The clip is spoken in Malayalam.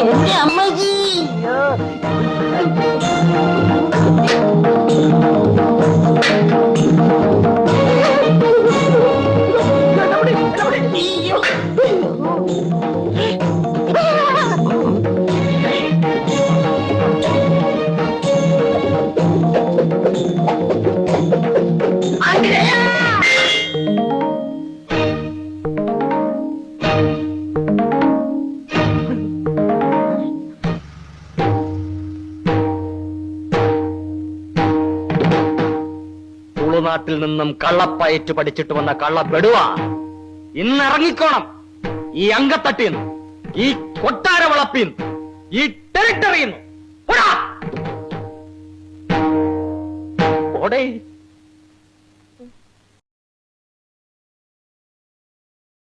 എന്റെ അമ്മജി. നാട്ടിൽ നിന്നും കള്ളപ്പയറ്റ് പഠിച്ചിട്ട് വന്ന കള്ളപ്പെടുവ ഇന്നിറങ്ങിക്കോണം. ഈ അങ്കത്തട്ടിന്ന്, ഈ കൊട്ടാര വളപ്പിന്ന്, ഈ ടെറിട്ടറിന്ന്. ഓടേ